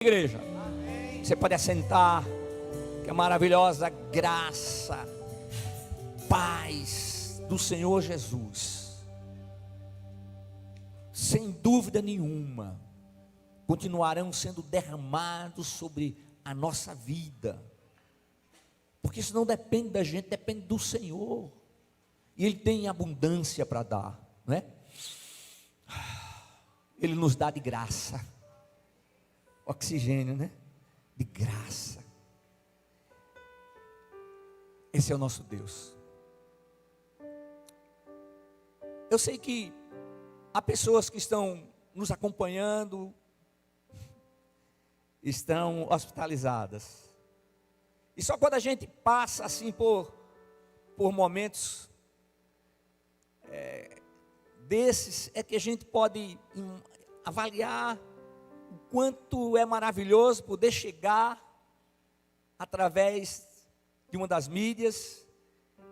Igreja, você pode assentar, que a maravilhosa graça, paz do Senhor Jesus, sem dúvida nenhuma, continuarão sendo derramados sobre a nossa vida, porque isso não depende da gente, depende do Senhor, e Ele tem abundância para dar, não é? Ele nos dá de graça, oxigênio, né? De graça. Esse é o nosso Deus. Eu sei que há pessoas que estão nos acompanhando, estão hospitalizadas. E só quando a gente passa assim por momentos desses, é que a gente pode avaliar o quanto é maravilhoso poder chegar através de uma das mídias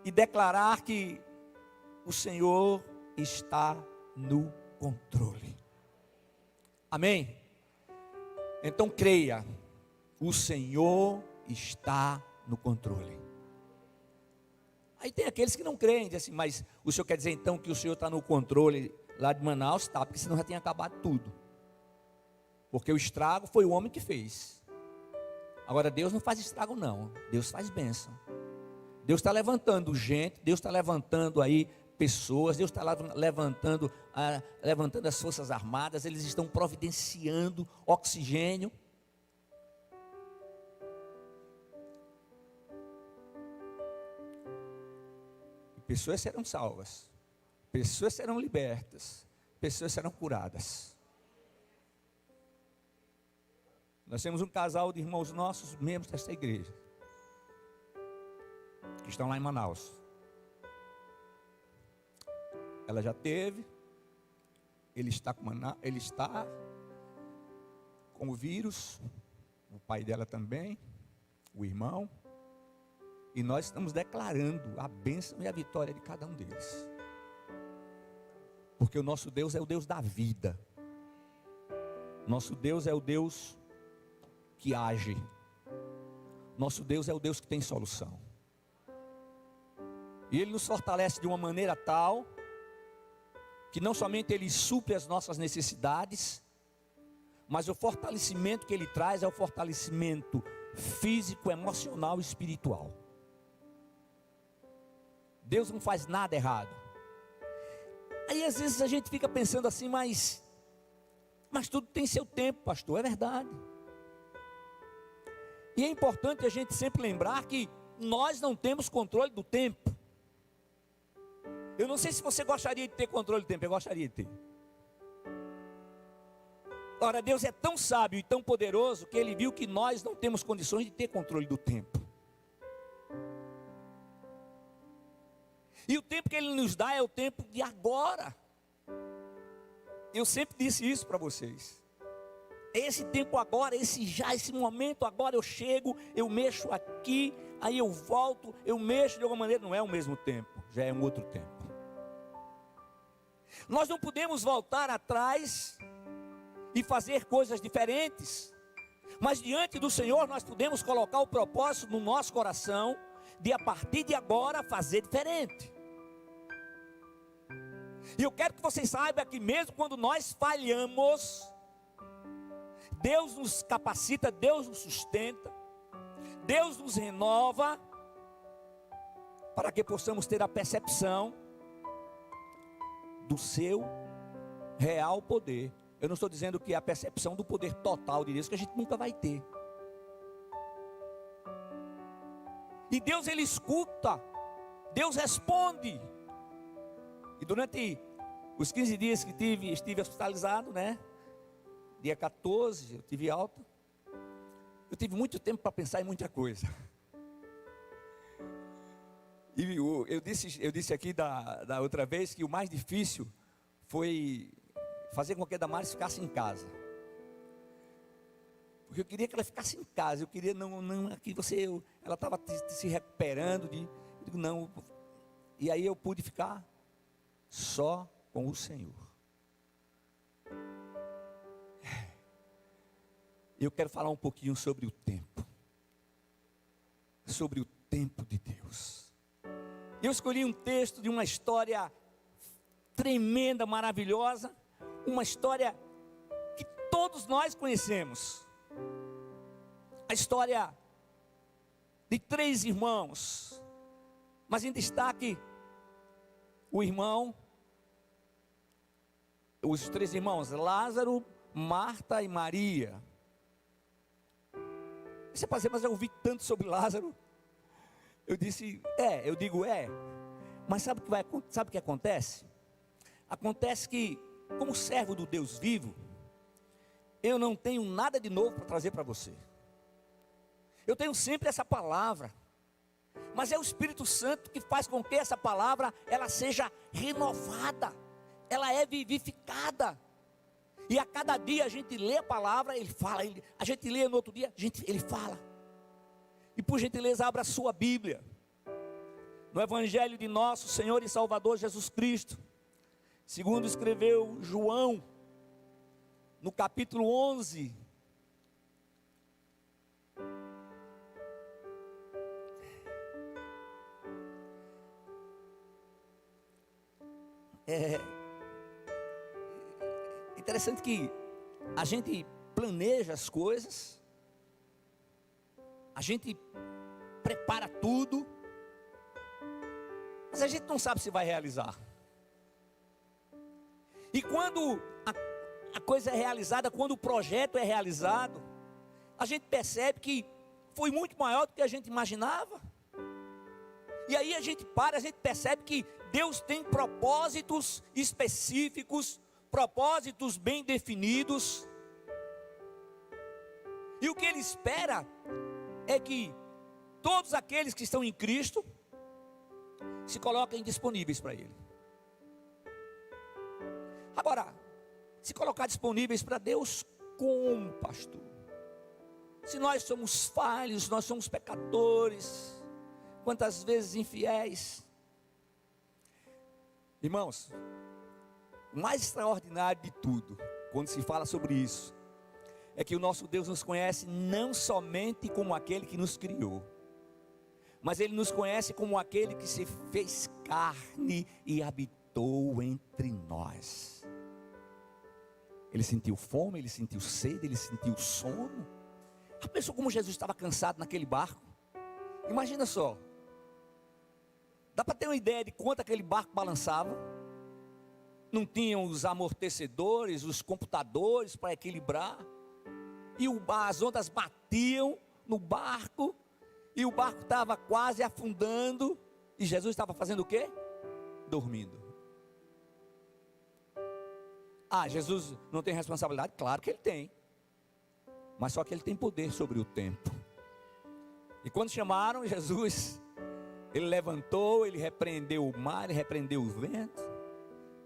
e declarar que o Senhor está no controle. Amém? Então creia, o Senhor está no controle. Aí tem aqueles que não creem, dizem assim, mas o senhor quer dizer então que o Senhor está no controle lá de Manaus? Tá, porque senão já tinha acabado tudo. Porque o estrago foi o homem que fez. Agora Deus não faz estrago não, Deus faz bênção. Deus está levantando gente, Deus está levantando aí pessoas, Deus está levantando as forças armadas, eles estão providenciando oxigênio. E pessoas serão salvas, pessoas serão libertas, pessoas serão curadas. Nós temos um casal de irmãos nossos, membros desta igreja, que estão lá em Manaus. Ela já teve, ele está com o vírus, o pai dela também, o irmão, e nós estamos declarando a bênção e a vitória de cada um deles, porque o nosso Deus é o Deus da vida, nosso Deus é o Deus que age, nosso Deus é o Deus que tem solução, e Ele nos fortalece de uma maneira tal, que não somente Ele supre as nossas necessidades, mas o fortalecimento que Ele traz é o fortalecimento físico, emocional e espiritual. Deus não faz nada errado. Aí às vezes a gente fica pensando assim, mas tudo tem seu tempo, pastor, é verdade. E é importante a gente sempre lembrar que nós não temos controle do tempo. Eu não sei se você gostaria de ter controle do tempo, eu gostaria de ter. Ora, Deus é tão sábio e tão poderoso que Ele viu que nós não temos condições de ter controle do tempo. E o tempo que Ele nos dá é o tempo de agora. Eu sempre disse isso para vocês. Esse tempo agora, esse momento agora, eu chego, eu mexo aqui, aí eu volto, eu mexo de alguma maneira, não é o mesmo tempo, já é um outro tempo. Nós não podemos voltar atrás e fazer coisas diferentes, mas diante do Senhor nós podemos colocar o propósito no nosso coração, de a partir de agora fazer diferente. E eu quero que vocês saibam que mesmo quando nós falhamos, Deus nos capacita, Deus nos sustenta, Deus nos renova, para que possamos ter a percepção do seu real poder. Eu não estou dizendo que é a percepção do poder total de Deus, que a gente nunca vai ter. E Deus, Ele escuta, Deus responde. E durante os 15 dias que estive hospitalizado, né? Dia 14, eu tive alta. Eu tive muito tempo para pensar em muita coisa. E eu disse aqui da outra vez que o mais difícil foi fazer com que a Damares ficasse em casa. Porque eu queria que ela ficasse em casa. Eu queria aqui ela estava se recuperando. Eu digo não. E aí eu pude ficar só com o Senhor. Eu quero falar um pouquinho sobre o tempo. Sobre o tempo de Deus. Eu escolhi um texto de uma história tremenda, maravilhosa. Uma história que todos nós conhecemos. A história de 3 irmãos. Mas em destaque, os 3 irmãos, Lázaro, Marta e Maria. Você pode dizer, mas eu ouvi tanto sobre Lázaro. Eu digo, mas sabe o que acontece? Acontece que, como servo do Deus vivo, eu não tenho nada de novo para trazer para você. Eu tenho sempre essa palavra, mas é o Espírito Santo que faz com que essa palavra, ela seja renovada, ela é vivificada. E a cada dia a gente lê a palavra, ele fala, a gente lê no outro dia, ele fala. E por gentileza, abra a sua Bíblia, no Evangelho de nosso Senhor e Salvador Jesus Cristo, segundo escreveu João, no capítulo 11. É interessante que a gente planeja as coisas, a gente prepara tudo, mas a gente não sabe se vai realizar. E quando a coisa é realizada, quando o projeto é realizado, a gente percebe que foi muito maior do que a gente imaginava. E aí a gente percebe que Deus tem propósitos específicos, propósitos bem definidos. E o que Ele espera é que todos aqueles que estão em Cristo se coloquem disponíveis para Ele. Agora, se colocar disponíveis para Deus como, pastor? Se nós somos falhos, nós somos pecadores, quantas vezes infiéis. Irmãos, o mais extraordinário de tudo, quando se fala sobre isso, é que o nosso Deus nos conhece não somente como aquele que nos criou, mas Ele nos conhece como aquele que se fez carne e habitou entre nós. Ele sentiu fome, ele sentiu sede, ele sentiu sono. Já pensou como Jesus estava cansado naquele barco? Imagina só. Dá para ter uma ideia de quanto aquele barco balançava? Não tinham os amortecedores, os computadores para equilibrar. E as ondas batiam no barco. E o barco estava quase afundando. E Jesus estava fazendo o quê? Dormindo. Jesus não tem responsabilidade? Claro que Ele tem. Mas só que Ele tem poder sobre o tempo. E quando chamaram Jesus, Ele levantou, Ele repreendeu o mar, Ele repreendeu o vento.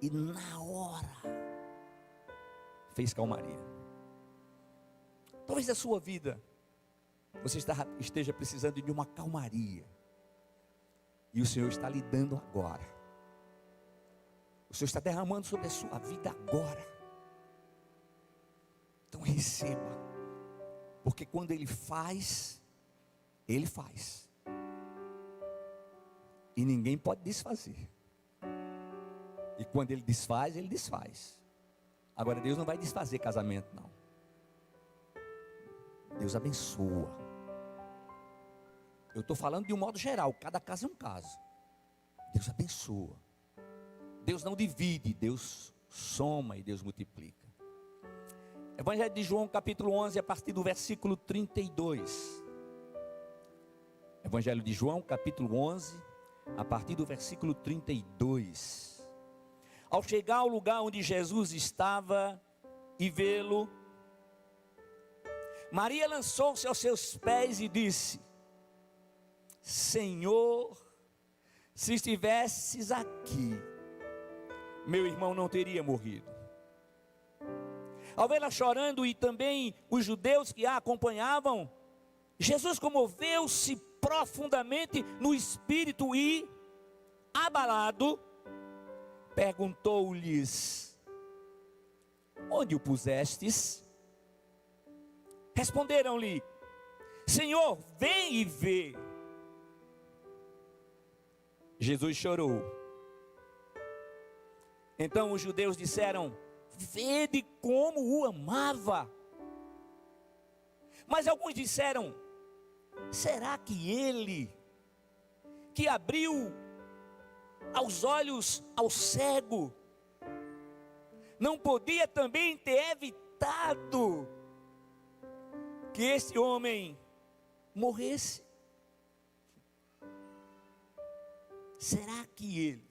E na hora, fez calmaria. Talvez a sua vida, você esteja precisando de uma calmaria. E o Senhor está lhe dando agora. O Senhor está derramando sobre a sua vida agora. Então receba. Porque quando Ele faz, Ele faz. E ninguém pode desfazer. E quando Ele desfaz, Ele desfaz. Agora Deus não vai desfazer casamento, não. Deus abençoa. Eu estou falando de um modo geral, cada caso é um caso. Deus abençoa. Deus não divide, Deus soma e Deus multiplica. Evangelho de João capítulo 11, a partir do versículo 32. Evangelho de João capítulo 11, a partir do versículo 32. Ao chegar ao lugar onde Jesus estava e vê-lo, Maria lançou-se aos seus pés e disse: Senhor, se estivesses aqui, meu irmão não teria morrido. Ao vê-la chorando e também os judeus que a acompanhavam, Jesus comoveu-se profundamente no espírito e, abalado, perguntou-lhes: onde o pusestes? Responderam-lhe: Senhor, vem e vê. Jesus chorou. Então os judeus disseram: vede como o amava. Mas alguns disseram: será que ele, que abriu aos olhos ao cego, não podia também ter evitado que esse homem morresse? Será que ele,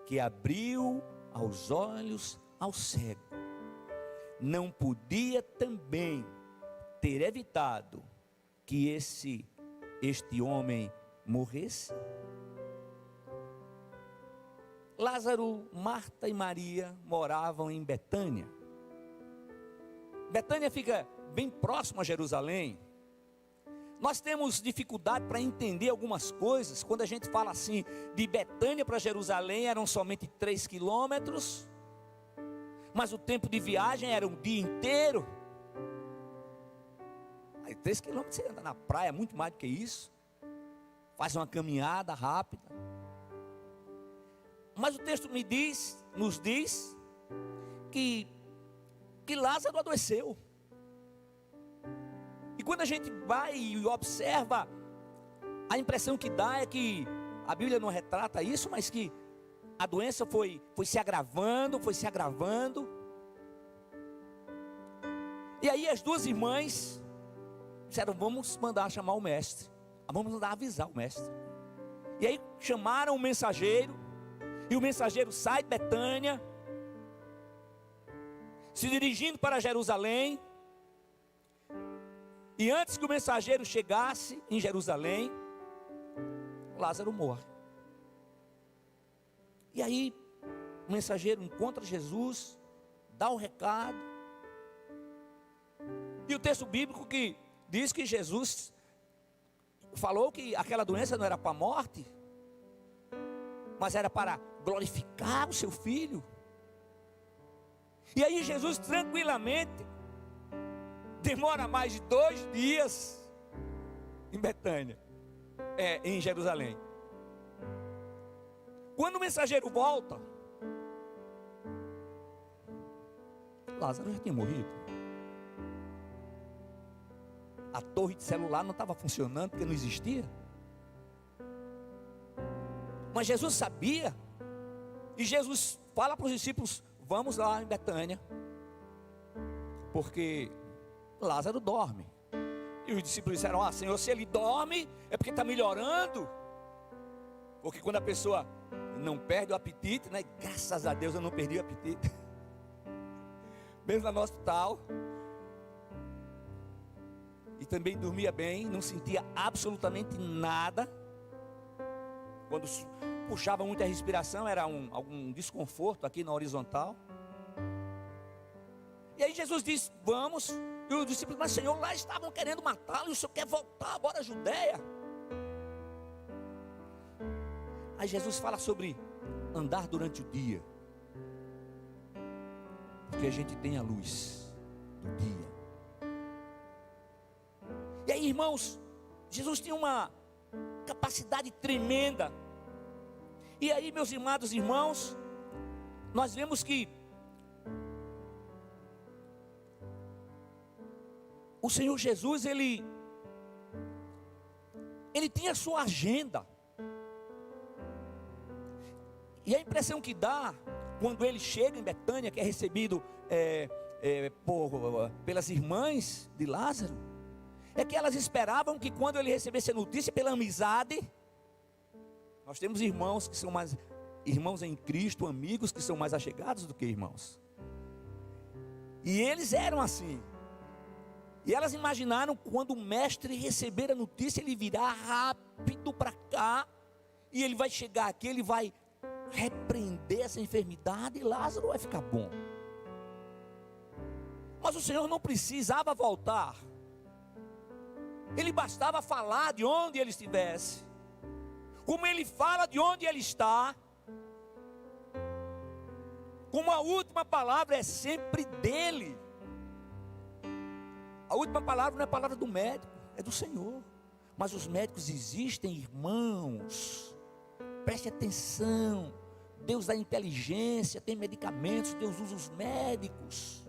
que abriu aos olhos ao cego, não podia também ter evitado que este homem morresse? Lázaro, Marta e Maria moravam em Betânia. Betânia fica bem próximo a Jerusalém. Nós temos dificuldade para entender algumas coisas. Quando a gente fala assim, de Betânia para Jerusalém eram somente 3 quilômetros, mas o tempo de viagem era um dia inteiro. Aí 3 quilômetros você anda na praia, muito mais do que isso. Faz uma caminhada rápida. Mas o texto nos diz que Lázaro adoeceu. E quando a gente vai e observa, a impressão que dá é que a Bíblia não retrata isso, mas que a doença foi se agravando, E aí as duas irmãs disseram: vamos mandar chamar o mestre, vamos mandar avisar o mestre. E aí chamaram o mensageiro, e o mensageiro sai de Betânia, se dirigindo para Jerusalém. E antes que o mensageiro chegasse em Jerusalém, Lázaro morre. E aí o mensageiro encontra Jesus, dá o recado. E o texto bíblico que diz que Jesus falou que aquela doença não era para a morte, mas era para glorificar o seu filho. E aí Jesus tranquilamente demora mais de 2 dias em Betânia, em Jerusalém. Quando o mensageiro volta, Lázaro já tinha morrido. A torre de celular não estava funcionando porque não existia. Mas Jesus sabia. E Jesus fala para os discípulos: vamos lá em Betânia, porque Lázaro dorme. E os discípulos disseram: Senhor, se ele dorme é porque está melhorando. Porque quando a pessoa não perde o apetite, né? Graças a Deus eu não perdi o apetite. Mesmo lá no hospital. E também dormia bem, não sentia absolutamente nada. Quando puxava muita respiração, era algum desconforto aqui na horizontal. E aí Jesus disse: vamos. E os discípulos: mas Senhor, lá estavam querendo matá-lo, e o Senhor quer voltar agora à Judeia. Aí Jesus fala sobre andar durante o dia, porque a gente tem a luz do dia. E aí, irmãos, Jesus tinha uma capacidade tremenda. E aí, meus amados irmãos, nós vemos que o Senhor Jesus, ele tinha a sua agenda. E a impressão que dá, quando ele chega em Betânia, que é recebido pelas irmãs de Lázaro, é que elas esperavam que quando ele recebesse a notícia, pela amizade, nós temos irmãos que são mais irmãos em Cristo, amigos que são mais achegados do que irmãos. E eles eram assim. E elas imaginaram, quando o mestre receber a notícia, ele virá rápido para cá, e ele vai chegar aqui, ele vai repreender essa enfermidade, e Lázaro vai ficar bom. Mas o Senhor não precisava voltar. Ele bastava falar de onde ele estivesse. Como ele fala de onde ele está, como a última palavra é sempre dele. A última palavra não é a palavra do médico, é do Senhor. Mas os médicos existem, irmãos. Preste atenção. Deus dá inteligência, tem medicamentos, Deus usa os médicos.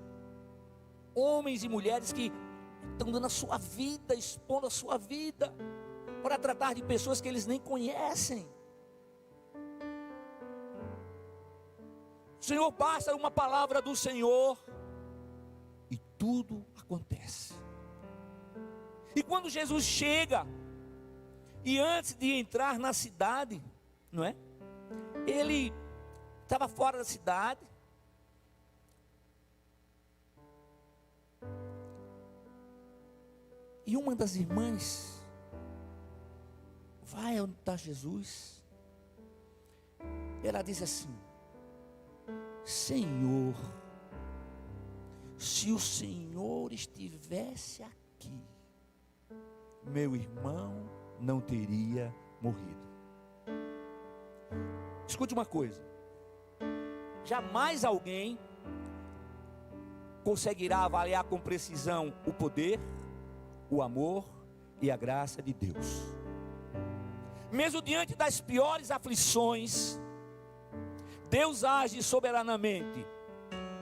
Homens e mulheres que estão dando a sua vida, expondo a sua vida, para tratar de pessoas que eles nem conhecem. Senhor, basta uma palavra do Senhor e tudo acontece. E quando Jesus chega, e antes de entrar na cidade, não é? Ele estava fora da cidade. E uma das irmãs vai onde está Jesus. Ela diz assim: Senhor, se o Senhor estivesse aqui, meu irmão não teria morrido. Escute uma coisa: jamais alguém conseguirá avaliar com precisão o poder, o amor e a graça de Deus. Mesmo diante das piores aflições, Deus age soberanamente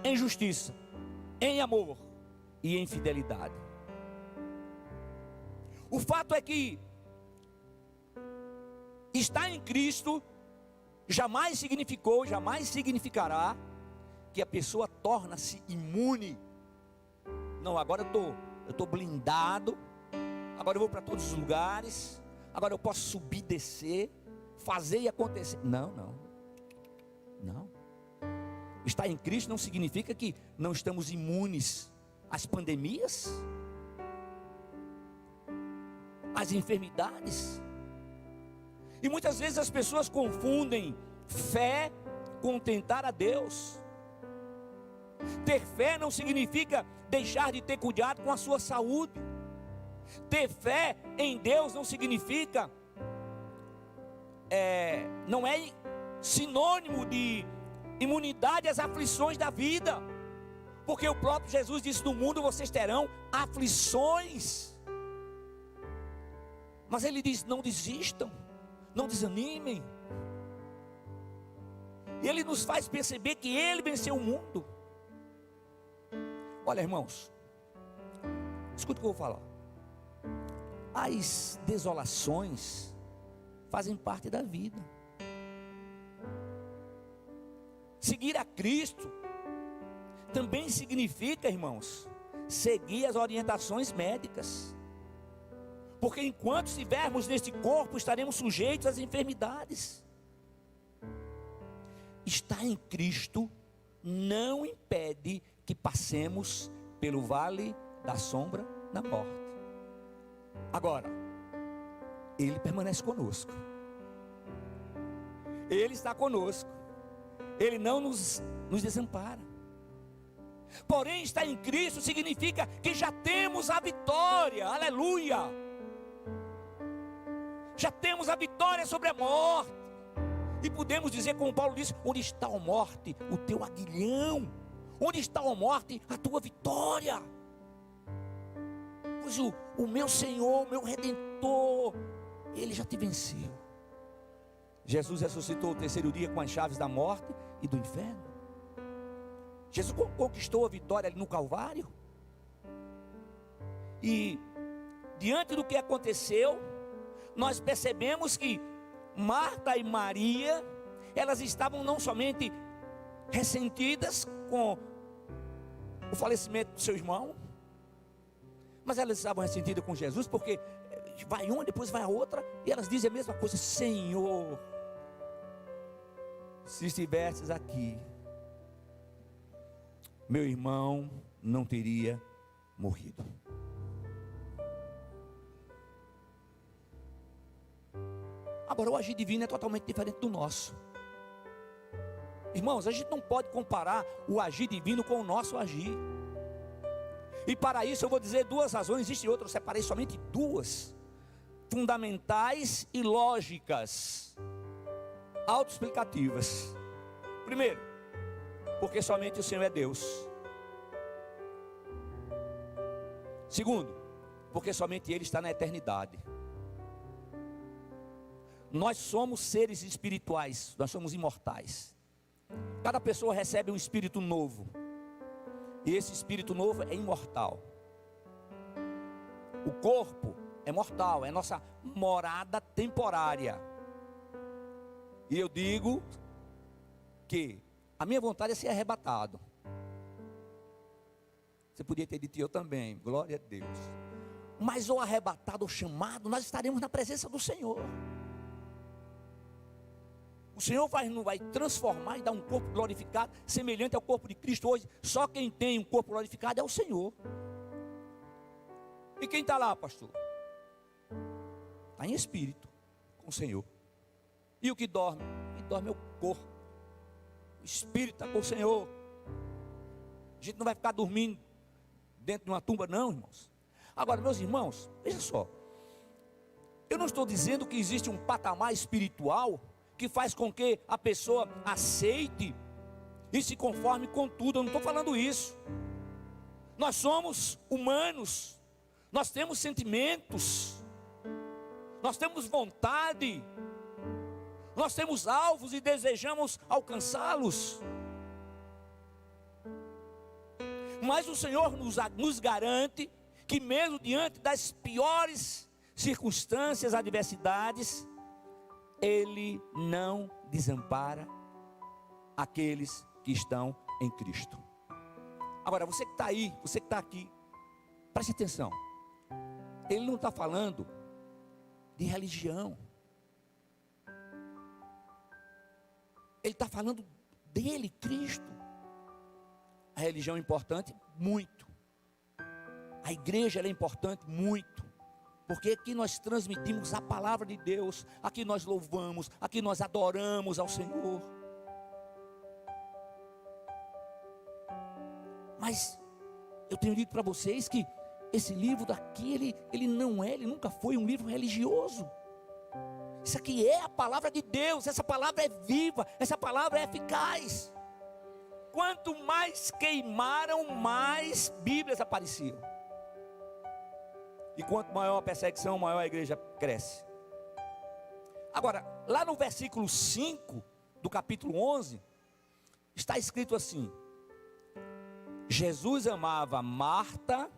em justiça, em amor e em fidelidade. O fato é que estar em Cristo jamais significou, jamais significará que a pessoa torna-se imune. Não, agora eu estou blindado, agora eu vou para todos os lugares, agora eu posso subir, descer, fazer e acontecer. Não. Estar em Cristo não significa que não estamos imunes às pandemias, às enfermidades. E muitas vezes as pessoas confundem fé com tentar a Deus. Ter fé não significa deixar de ter cuidado com a sua saúde. Ter fé em Deus não significa, não é sinônimo de imunidade às aflições da vida. Porque o próprio Jesus disse: no mundo vocês terão aflições. Mas ele diz: não desistam, não desanimem. E ele nos faz perceber que ele venceu o mundo. Olha, irmãos, escuta o que eu vou falar. As desolações fazem parte da vida. Seguir a Cristo também significa, irmãos, seguir as orientações médicas. Porque enquanto estivermos neste corpo, estaremos sujeitos às enfermidades. Estar em Cristo não impede que passemos pelo vale da sombra da morte. Agora, Ele permanece conosco. Ele está conosco. Ele não nos desampara. Porém, estar em Cristo significa que já temos a vitória. Aleluia! Já temos a vitória sobre a morte. E podemos dizer, como Paulo disse: onde está a morte, o teu aguilhão? Onde está a morte, a tua vitória? Pois o meu Senhor, o meu Redentor, Ele já te venceu. Jesus ressuscitou o terceiro dia com as chaves da morte e do inferno. Jesus conquistou a vitória ali no Calvário. E diante do que aconteceu, nós percebemos que Marta e Maria, elas estavam não somente ressentidas com o falecimento do seu irmão, mas elas estavam ressentidas com Jesus, porque vai uma, depois vai a outra, e elas dizem a mesma coisa: Senhor, se estivesses aqui, meu irmão não teria morrido. Agora, o agir divino é totalmente diferente do nosso. Irmãos, a gente não pode comparar o agir divino com o nosso agir. E para isso eu vou dizer duas razões. Existem outras, eu separei somente duas, fundamentais e lógicas, autoexplicativas. Primeiro, porque somente o Senhor é Deus. Segundo, porque somente Ele está na eternidade. Nós somos seres espirituais, nós somos imortais. Cada pessoa recebe um espírito novo, e esse espírito novo é imortal. O corpo é mortal, é nossa morada temporária. E eu digo que a minha vontade é ser arrebatado. Você podia ter dito eu também, glória a Deus. Mas ou arrebatado ou chamado, nós estaremos na presença do Senhor. O Senhor vai transformar e dar um corpo glorificado, semelhante ao corpo de Cristo hoje. Só quem tem um corpo glorificado é o Senhor. E quem está lá, pastor? Está em espírito com o Senhor. E o que dorme? O que dorme é o corpo. O espírito está com o Senhor. A gente não vai ficar dormindo dentro de uma tumba, não, irmãos. Agora, meus irmãos, veja só. Eu não estou dizendo que existe um patamar espiritual que faz com que a pessoa aceite e se conforme com tudo. Eu não estou falando isso. Nós somos humanos. Nós temos sentimentos. Nós temos vontade. Nós temos alvos e desejamos alcançá-los. Mas o Senhor nos garante que mesmo diante das piores circunstâncias, adversidades, Ele não desampara aqueles que estão em Cristo. Agora, você que está aí, você que está aqui, preste atenção. Ele não está falando de religião. Ele está falando dele, Cristo. A religião é importante? Muito. A igreja ela é importante? Muito. Porque aqui nós transmitimos a palavra de Deus. Aqui nós louvamos, aqui nós adoramos ao Senhor. Mas eu tenho dito para vocês que esse livro daqui, ele nunca foi um livro religioso. Isso aqui é a palavra de Deus. Essa palavra é viva, essa palavra é eficaz. Quanto mais queimaram, mais Bíblias apareciam. E quanto maior a perseguição, maior a igreja cresce. Agora, lá no versículo 5 do capítulo 11, está escrito assim: Jesus amava Marta,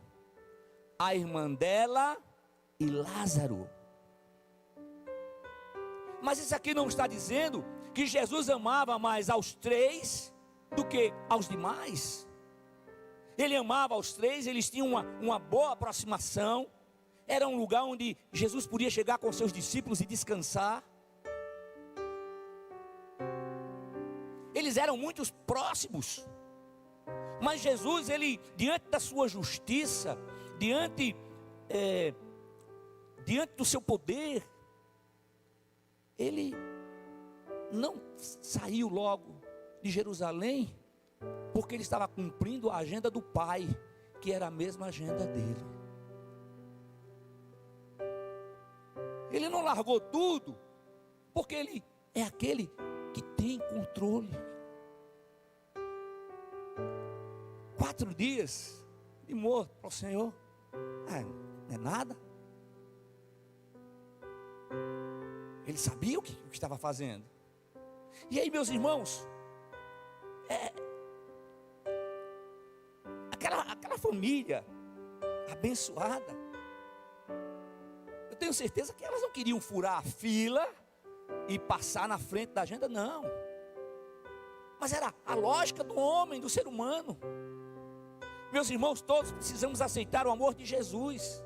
a irmã dela e Lázaro. Mas isso aqui não está dizendo que Jesus amava mais aos três do que aos demais. Ele amava aos três, eles tinham uma boa aproximação. Era um lugar onde Jesus podia chegar com seus discípulos e descansar. Eles eram muito próximos. Mas Jesus, ele, diante da sua justiça, diante do seu poder, ele não saiu logo de Jerusalém, porque ele estava cumprindo a agenda do Pai, que era a mesma agenda dele. Ele não largou tudo, porque ele é aquele que tem controle. 4 dias de morto para o Senhor, não é nada. Ele sabia o que estava fazendo. E aí, meus irmãos, aquela família abençoada, eu tenho certeza que elas não queriam furar a fila e passar na frente da agenda, não. Mas era a lógica do homem, do ser humano. Meus irmãos, todos precisamos aceitar o amor de Jesus.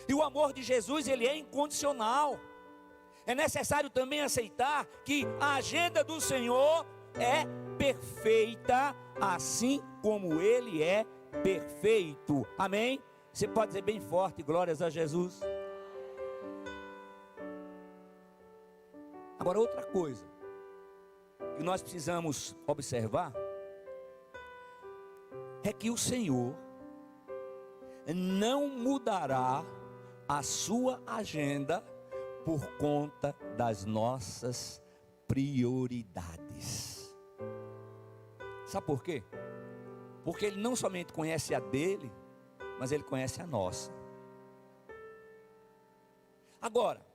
E o amor de Jesus, ele é incondicional. É necessário também aceitar que a agenda do Senhor é perfeita, assim como Ele é perfeito. Amém? Você pode dizer bem forte, glórias a Jesus. Agora, outra coisa que nós precisamos observar é que o Senhor não mudará a sua agenda por conta das nossas prioridades. Sabe por quê? Porque Ele não somente conhece a dele, mas Ele conhece a nossa. Agora,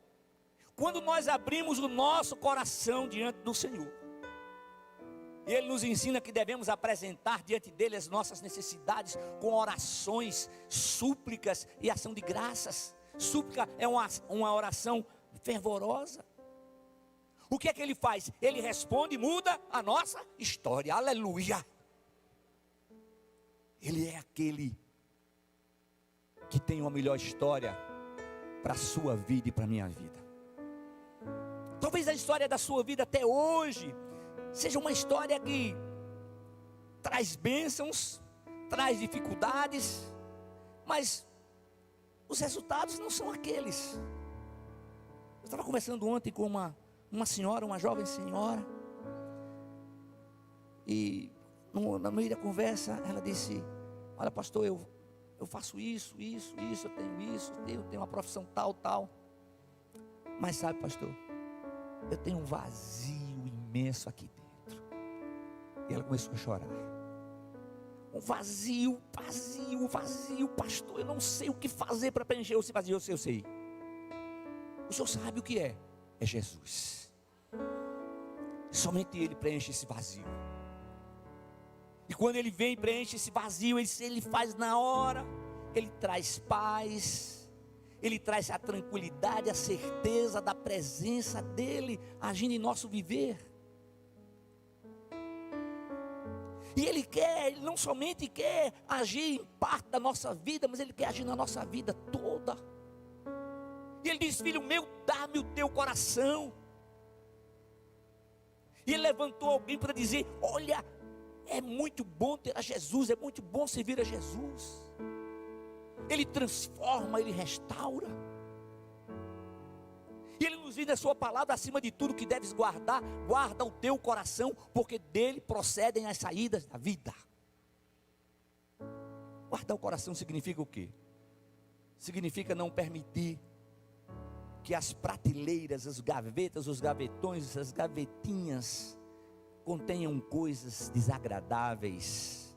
quando nós abrimos o nosso coração diante do Senhor, Ele nos ensina que devemos apresentar diante dEle as nossas necessidades com orações, súplicas e ação de graças. Súplica é uma oração fervorosa. O que é que Ele faz? Ele responde e muda a nossa história. Aleluia! Ele é aquele que tem uma melhor história para a sua vida e para a minha vida. Talvez a história da sua vida até hoje seja uma história que traz bênçãos, traz dificuldades, mas os resultados não são aqueles. Eu estava conversando ontem com uma senhora, uma jovem senhora, e no meio da conversa ela disse: olha, pastor, eu faço isso, eu tenho uma profissão tal, mas sabe, pastor, eu tenho um vazio imenso aqui dentro. E ela começou a chorar. Um vazio, pastor, eu não sei o que fazer para preencher esse vazio. Eu sei. O senhor sabe o que é? É Jesus. Somente Ele preenche esse vazio. E quando Ele vem e preenche esse vazio, Ele faz na hora. Ele traz paz, Ele traz a tranquilidade, a certeza da presença dEle agindo em nosso viver. E Ele não somente quer agir em parte da nossa vida, mas Ele quer agir na nossa vida toda. E Ele diz: filho meu, dá-me o teu coração. E Ele levantou alguém para dizer: olha, é muito bom ter a Jesus, é muito bom servir a Jesus. Ele transforma, Ele restaura. E Ele nos diz na sua palavra: acima de tudo que deves guardar, guarda o teu coração, porque dele procedem as saídas da vida. Guardar o coração significa o quê? Significa não permitir que as prateleiras, as gavetas, os gavetões, as gavetinhas contenham coisas desagradáveis,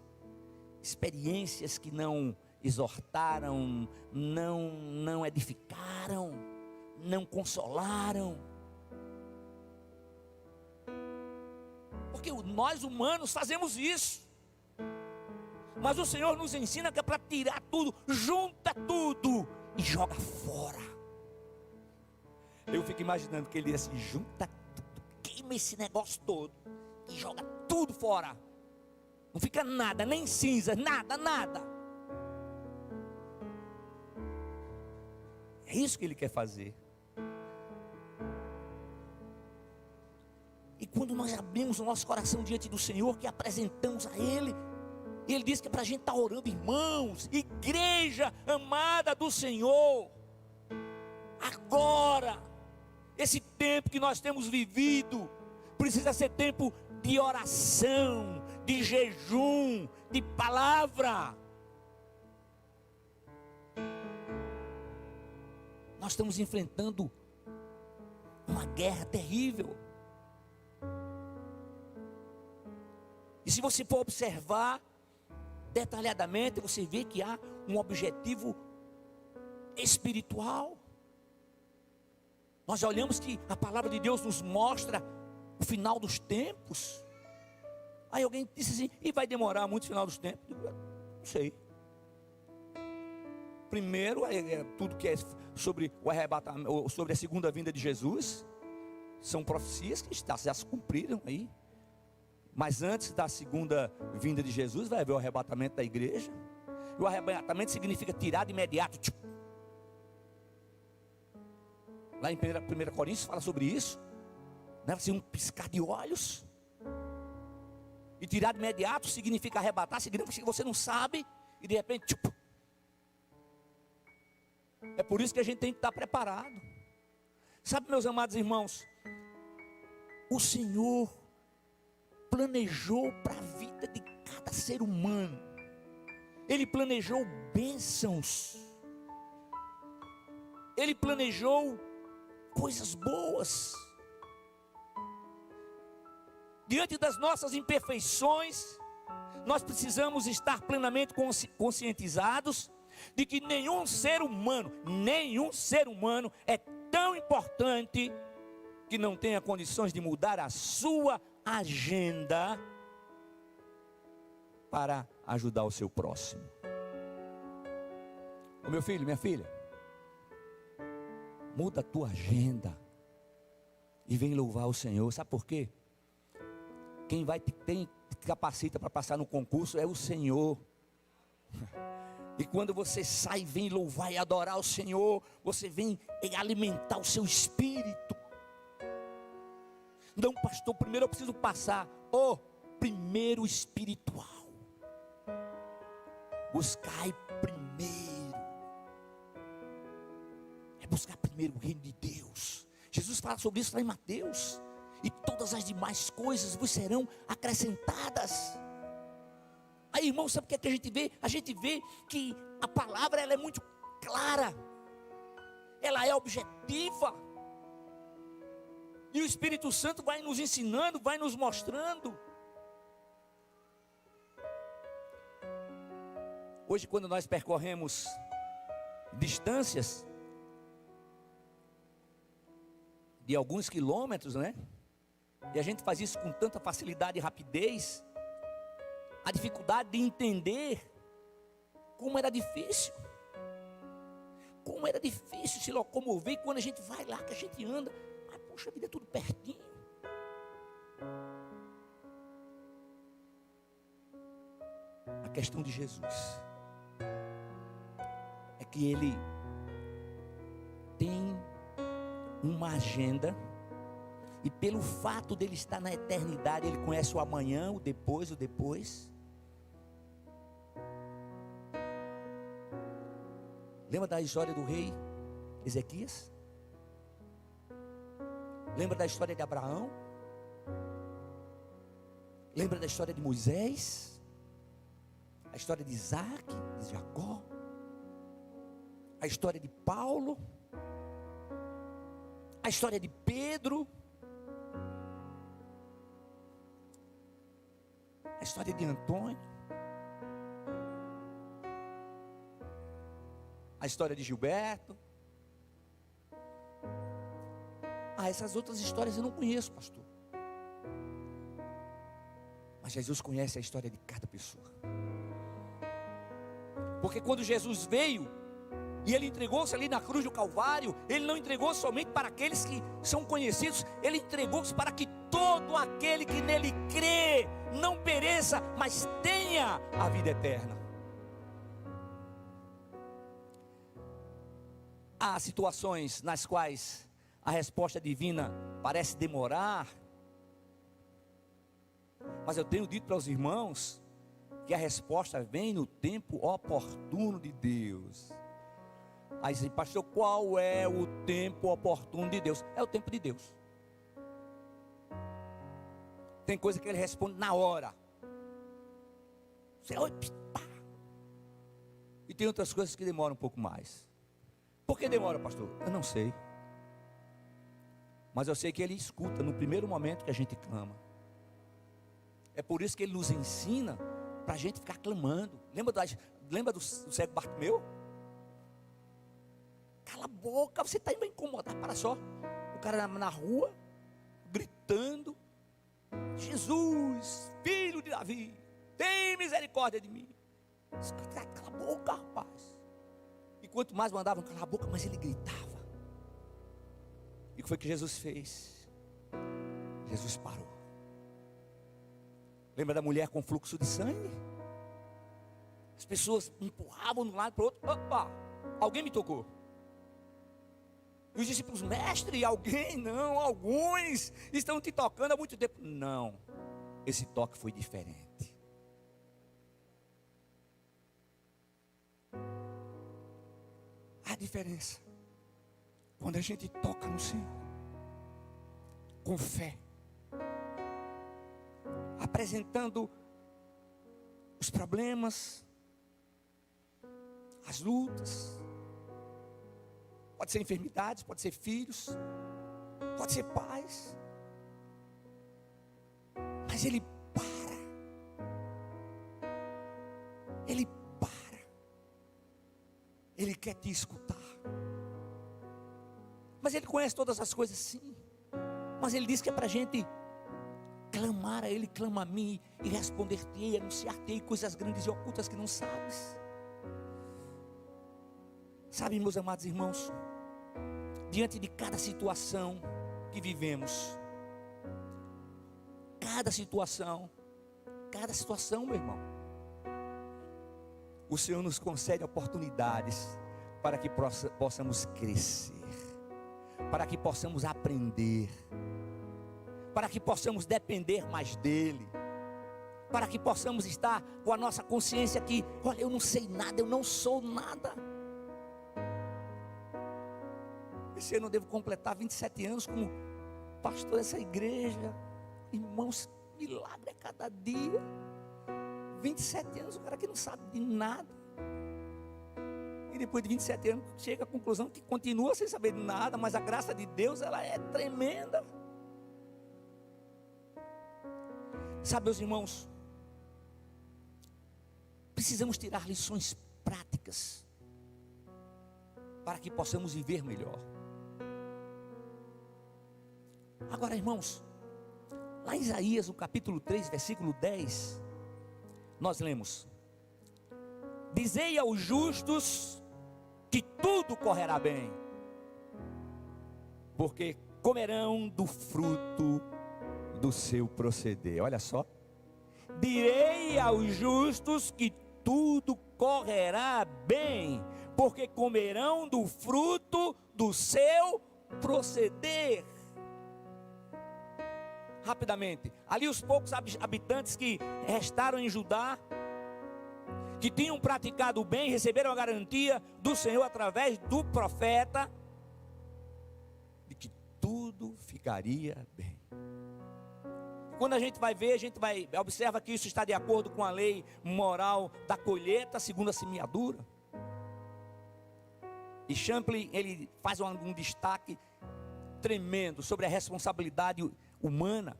experiências que não exortaram, não edificaram, não consolaram. Porque nós humanos fazemos isso. Mas o Senhor nos ensina que é para tirar tudo, junta tudo e joga fora. Eu fico imaginando que ele diz assim: junta tudo, queima esse negócio todo e joga tudo fora. Não fica nada, nem cinza, nada. É isso que Ele quer fazer. E quando nós abrimos o nosso coração diante do Senhor, que apresentamos a Ele, Ele diz que é para a gente estar orando, irmãos, igreja amada do Senhor. Agora, esse tempo que nós temos vivido, precisa ser tempo de oração, de jejum, de palavra. Nós estamos enfrentando uma guerra terrível. E se você for observar detalhadamente, você vê que há um objetivo espiritual. Nós olhamos que a palavra de Deus nos mostra o final dos tempos. Aí alguém disse assim: e vai demorar muito o final dos tempos? Não sei. Primeiro, tudo que é sobre o arrebatamento, sobre a segunda vinda de Jesus, são profecias que já se cumpriram aí. Mas antes da segunda vinda de Jesus, vai haver o arrebatamento da igreja. E o arrebatamento significa tirar de imediato. Lá em 1 Coríntios fala sobre isso, né? Vai ser um piscar de olhos. E tirar de imediato significa arrebatar, significa que você não sabe, e de repente, é por isso que a gente tem que estar preparado. Sabe, meus amados irmãos, o Senhor planejou para a vida de cada ser humano. Ele planejou bênçãos. Ele planejou coisas boas. Diante das nossas imperfeições, nós precisamos estar plenamente conscientizados de que nenhum ser humano é tão importante que não tenha condições de mudar a sua agenda para ajudar o seu próximo. Ô meu filho, minha filha, muda a tua agenda e vem louvar o Senhor. Sabe por quem te capacita para passar no concurso é o Senhor. E quando você sai, vem louvar e adorar o Senhor, você vem alimentar o seu espírito. Não, pastor, primeiro eu preciso passar o primeiro espiritual. Buscai primeiro. É buscar primeiro o reino de Deus. Jesus fala sobre isso lá em Mateus. E todas as demais coisas vos serão acrescentadas. Aí, irmão, sabe o que é que a gente vê? A gente vê que a palavra ela é muito clara. Ela é objetiva. E o Espírito Santo vai nos ensinando, vai nos mostrando. Hoje, quando nós percorremos distâncias de alguns quilômetros, né? E a gente faz isso com tanta facilidade e rapidez. A dificuldade de entender como era difícil. Como era difícil se locomover. E quando a gente vai lá, que a gente anda, puxa, a vida é tudo pertinho. A questão de Jesus é que Ele tem uma agenda. E pelo fato dele estar na eternidade, Ele conhece o amanhã, o depois. Lembra da história do rei Ezequias? Lembra da história de Abraão? Lembra da história de Moisés? A história de Isaac, de Jacó? A história de Paulo? A história de Pedro? A história de Antônio? A história de Gilberto? Essas outras histórias eu não conheço, pastor. Mas Jesus conhece a história de cada pessoa. Porque quando Jesus veio e Ele entregou-se ali na cruz do Calvário, Ele não entregou somente para aqueles que são conhecidos, Ele entregou-se para que todo aquele que nele crê não pereça, mas tenha a vida eterna. Há situações nas quais a resposta divina parece demorar, mas eu tenho dito para os irmãos que a resposta vem no tempo oportuno de Deus. Aí dizem, pastor, qual é o tempo oportuno de Deus? É o tempo de Deus. Tem coisa que Ele responde na hora. E tem outras coisas que demoram um pouco mais. Por que demora, pastor? Eu não sei. Mas eu sei que Ele escuta no primeiro momento que a gente clama. É por isso que Ele nos ensina para a gente ficar clamando. Lembra do cego Bartimeu? Cala a boca, você está indo incomodar, para só. O cara na rua, gritando: Jesus, filho de Davi, tem misericórdia de mim. Cala a boca, rapaz. E quanto mais mandavam calar a boca, mais ele gritava. E o que foi que Jesus fez? Jesus parou. Lembra da mulher com fluxo de sangue? As pessoas empurravam de um lado para o outro. Opa, alguém me tocou. E os discípulos, mestre, alguém? Não, alguns estão te tocando há muito tempo. Não, esse toque foi diferente. A diferença, quando a gente toca no Senhor, com fé, apresentando os problemas, as lutas, pode ser enfermidades, pode ser filhos, pode ser pais, mas Ele para, Ele quer te escutar. Mas Ele conhece todas as coisas, sim. Mas Ele diz que é para a gente clamar a Ele, clama a mim, e responder-te-ei, anunciar-te-ei coisas grandes e ocultas que não sabes. Sabe, meus amados irmãos, diante de cada situação que vivemos, cada situação, meu irmão, o Senhor nos concede oportunidades para que possamos crescer, para que possamos aprender, para que possamos depender mais dEle, para que possamos estar com a nossa consciência que, olha, eu não sei nada, eu não sou nada. Esse ano eu devo completar 27 anos como pastor dessa igreja. Irmãos, milagre a cada dia. 27 anos, o cara que não sabe de nada. E depois de 27 anos chega à conclusão que continua sem saber de nada, mas a graça de Deus, ela é tremenda. Sabe, meus irmãos, precisamos tirar lições práticas para que possamos viver melhor. Agora, irmãos, lá em Isaías, no capítulo 3, versículo 10, nós lemos: dizei aos justos que tudo correrá bem, porque comerão do fruto do seu proceder. Olha só, direi aos justos que tudo correrá bem, porque comerão do fruto do seu proceder. Rapidamente, ali os poucos habitantes que restaram em Judá, que tinham praticado o bem, receberam a garantia do Senhor através do profeta, de que tudo ficaria bem. Quando a gente vai ver, observa que isso está de acordo com a lei moral da colheita segundo a semeadura. E Champlin, ele faz um destaque tremendo sobre a responsabilidade humana.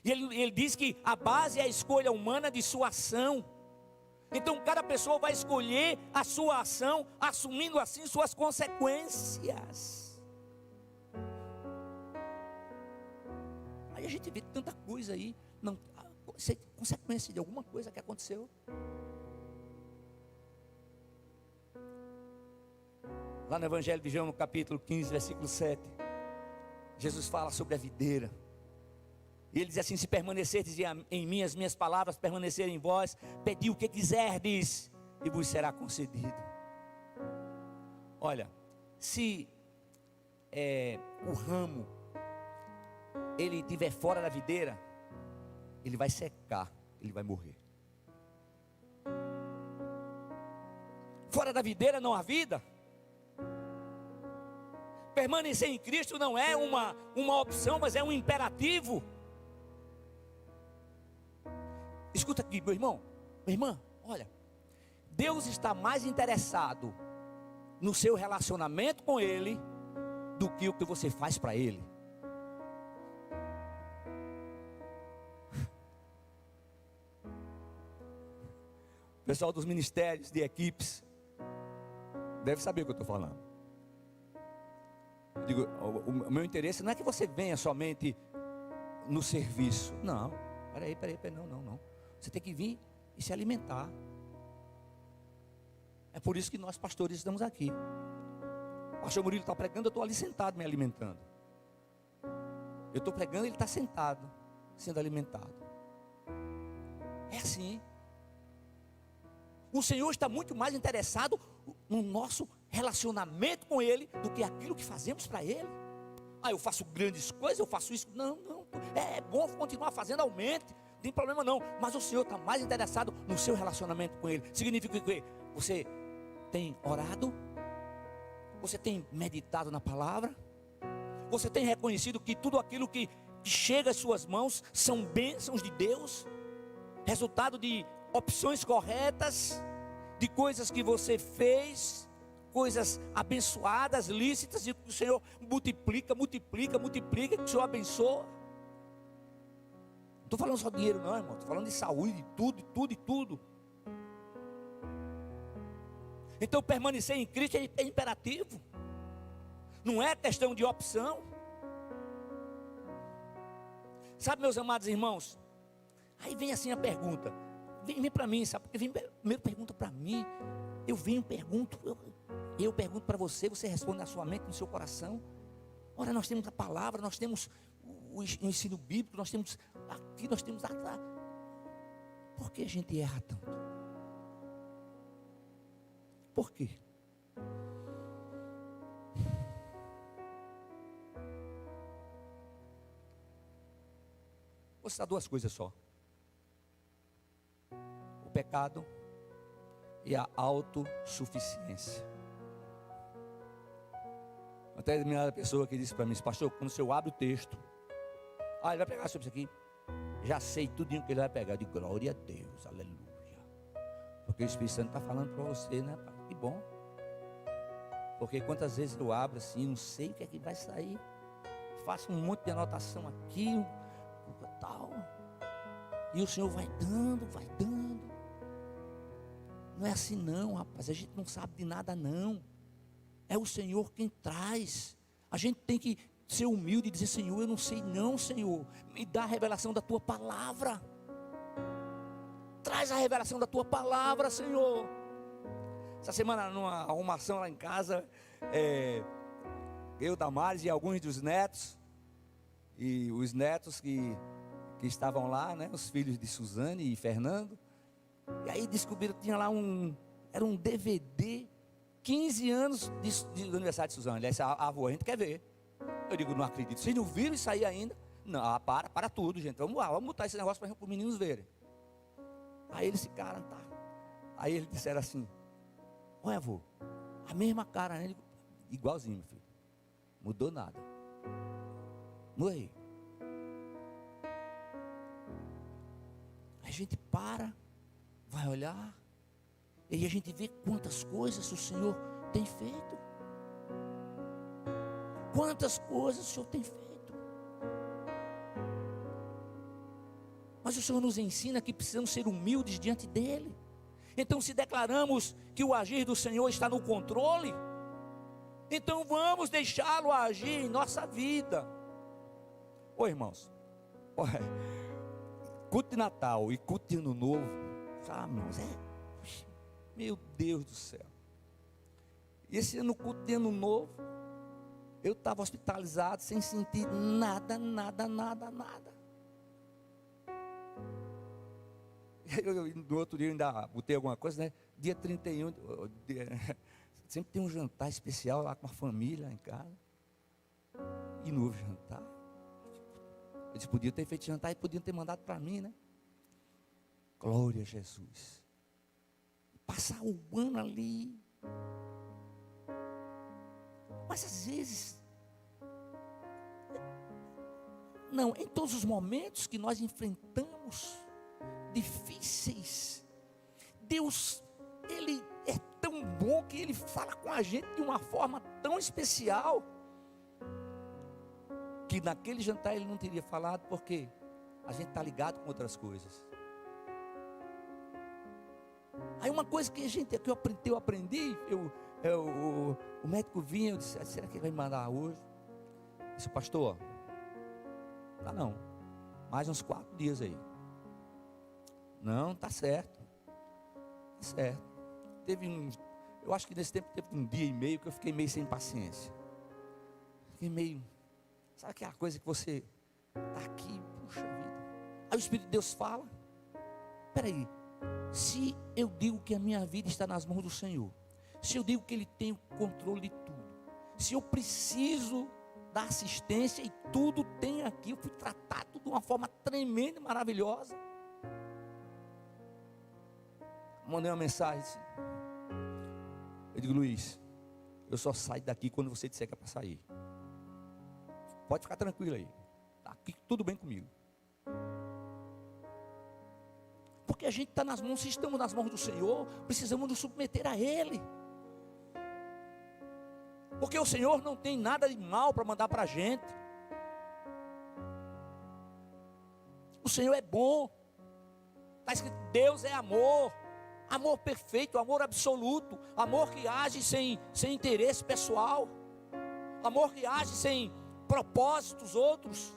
E ele diz que a base é a escolha humana de sua ação. Então cada pessoa vai escolher a sua ação, assumindo assim suas consequências. Aí a gente vê tanta coisa aí, não, consequência de alguma coisa que aconteceu. Lá no Evangelho de João, no capítulo 15, versículo 7, Jesus fala sobre a videira. E ele diz assim: se permanecerdes em mim, as minhas palavras permanecerem em vós, pedi o que quiserdes e vos será concedido. Olha, se o ramo ele estiver fora da videira, ele vai secar, ele vai morrer. Fora da videira não há vida. Permanecer em Cristo não é uma opção, mas é um imperativo. Escuta aqui, meu irmão, minha irmã, olha, Deus está mais interessado no seu relacionamento com Ele do que o que você faz para Ele. O pessoal dos ministérios, de equipes, deve saber o que eu estou falando. Eu digo, o meu interesse não é que você venha somente no serviço. Não, peraí, não. Você tem que vir e se alimentar. É por isso que nós pastores estamos aqui. O pastor Murilo está pregando, eu estou ali sentado me alimentando. Eu estou pregando, ele está sentado, sendo alimentado. É assim. O Senhor está muito mais interessado no nosso relacionamento com Ele do que aquilo que fazemos para Ele. Eu faço grandes coisas, eu faço isso. Não, é bom continuar fazendo, aumente, não tem problema não. Mas o Senhor está mais interessado no seu relacionamento com Ele. Significa que você tem orado, você tem meditado na palavra, você tem reconhecido que tudo aquilo que chega às suas mãos são bênçãos de Deus, resultado de opções corretas, de coisas que você fez, coisas abençoadas, lícitas, e que o Senhor multiplica, que o Senhor abençoa. Não estou falando só de dinheiro não, irmão, estou falando de saúde, de tudo. Então permanecer em Cristo é imperativo, não é questão de opção. Sabe, meus amados irmãos, aí vem assim a pergunta, vem para mim, sabe, porque vem primeiro pergunta para mim, eu pergunto para você, você responde na sua mente, no seu coração. Ora, nós temos a palavra, nós temos o ensino bíblico, nós temos aqui, nós temos lá. Por que a gente erra tanto? Por quê? Vou citar duas coisas só: o pecado e a autossuficiência. Até determinada pessoa que disse para mim: pastor, quando o senhor abre o texto, ele vai pegar sobre isso aqui, já sei tudinho que ele vai pegar. De glória a Deus, aleluia, porque o Espírito Santo está falando para você, né, pai? Que bom. Porque quantas vezes eu abro assim, não sei o que é que vai sair, faço um monte de anotação aqui, tal, e o Senhor vai dando. Não é assim não, rapaz, a gente não sabe de nada não, é o Senhor quem traz. A gente tem que ser humilde e dizer: Senhor, eu não sei não, Senhor, me dá a revelação da tua palavra, traz a revelação da tua palavra, Senhor. Essa semana, numa arrumação lá em casa, eu, Damares e alguns dos netos, e os netos que estavam lá, né, os filhos de Suzane e Fernando, e aí descobriram que tinha lá era um DVD, 15 anos do aniversário de Suzane. Essa avó, a gente quer ver. Eu digo: não acredito, vocês não viram isso aí ainda? Não, para tudo, gente, vamos lá, vamos botar esse negócio para os meninos verem. Aí eles ficaram, tá. Aí eles disseram assim: olha, avô, a mesma cara, né? Igualzinho, meu filho, mudou nada. Morri. A gente vai olhar, e aí a gente vê quantas coisas o Senhor tem feito. Quantas coisas o Senhor tem feito. Mas o Senhor nos ensina que precisamos ser humildes diante dEle. Então, se declaramos que o agir do Senhor está no controle, então vamos deixá-lo agir em nossa vida. Irmãos, culto de Natal e culto de Ano Novo, sabe, irmãos, meu Deus do céu. E esse ano, culto de Ano Novo, eu estava hospitalizado, sem sentir nada. No outro dia eu ainda botei alguma coisa, né? Dia 31, sempre tem um jantar especial lá com a família em casa. E não houve jantar. Eles podiam ter feito jantar e podiam ter mandado para mim, né? Glória a Jesus. Passar o ano ali. Mas às vezes, não, em todos os momentos que nós enfrentamos difíceis, Deus, Ele é tão bom que Ele fala com a gente de uma forma tão especial, que naquele jantar Ele não teria falado, porque a gente está ligado com outras coisas. Aí uma coisa que eu aprendi, o médico vinha, eu disse: será que ele vai me mandar hoje? Eu disse: pastor, não, mais uns 4 dias aí. Não, tá certo. Eu acho que nesse tempo teve um dia e meio que eu fiquei meio sem paciência. Fiquei meio, sabe aquela coisa que você está aqui, puxa vida. Aí o Espírito de Deus fala: peraí, se eu digo que a minha vida está nas mãos do Senhor, se eu digo que Ele tem o controle de tudo, se eu preciso da assistência e tudo tem aqui, eu fui tratado de uma forma tremenda e maravilhosa. Mandei uma mensagem, eu digo: Luiz, eu só saio daqui quando você disser que é para sair. Pode ficar tranquilo aí, está aqui tudo bem comigo. Porque a gente está nas mãos, se estamos nas mãos do Senhor, precisamos nos submeter a Ele. Porque o Senhor não tem nada de mal para mandar para a gente. O Senhor é bom. Está escrito: Deus é amor. Amor perfeito, amor absoluto, amor que age sem interesse pessoal, amor que age sem propósitos outros.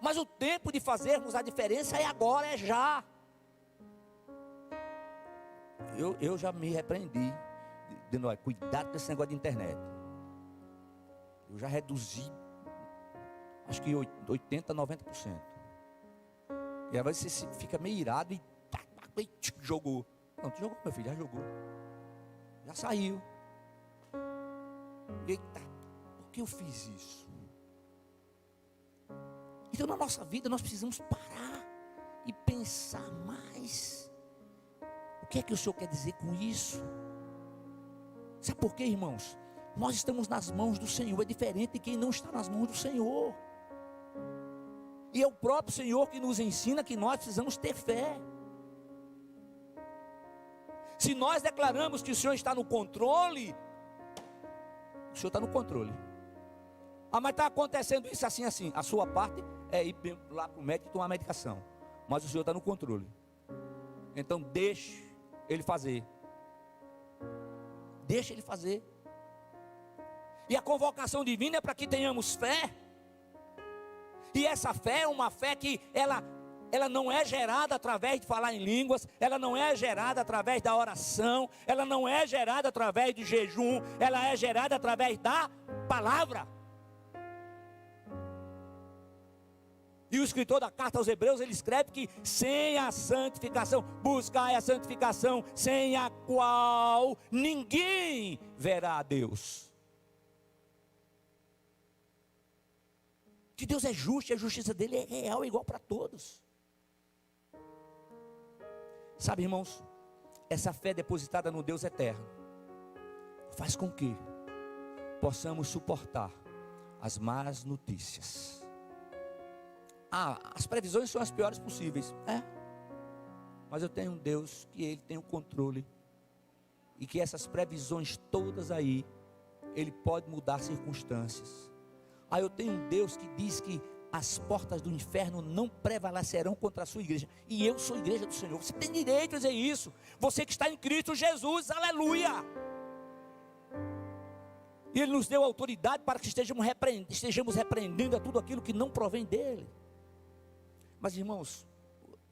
Mas o tempo de fazermos a diferença é agora, é já. Eu já me repreendi, dizendo, cuidado com esse negócio de internet. Eu já reduzi, acho que 80%, 90%. E aí você fica meio irado e jogou. Não, tu jogou, meu filho, já jogou. Já saiu. Eita, por que eu fiz isso? Então na nossa vida nós precisamos parar e pensar mais. O que é que o Senhor quer dizer com isso? Sabe por quê, irmãos? Nós estamos nas mãos do Senhor. É diferente de quem não está nas mãos do Senhor. E é o próprio Senhor que nos ensina que nós precisamos ter fé. Se nós declaramos que o Senhor está no controle, o Senhor está no controle. Mas está acontecendo isso assim, assim. A sua parte é ir lá para o médico e tomar medicação. Mas o Senhor está no controle. Então deixe Ele fazer. Deixe Ele fazer. E a convocação divina é para que tenhamos fé. E essa fé é uma fé que ela não é gerada através de falar em línguas, ela não é gerada através da oração, ela não é gerada através de jejum, ela é gerada através da palavra. E o escritor da carta aos Hebreus, ele escreve que sem a santificação, buscai a santificação, sem a qual ninguém verá a Deus. Que Deus é justo e a justiça dele é real, igual para todos. Sabe, irmãos, essa fé depositada no Deus eterno faz com que possamos suportar as más notícias. As previsões são as piores possíveis. Mas eu tenho um Deus que Ele tem o controle. E que essas previsões todas aí, Ele pode mudar circunstâncias. Eu tenho um Deus que diz que as portas do inferno não prevalecerão contra a sua igreja. E eu sou igreja do Senhor. Você tem direito a dizer isso. Você que está em Cristo Jesus, aleluia. E Ele nos deu autoridade para que estejamos repreendendo a tudo aquilo que não provém dEle. Mas irmãos,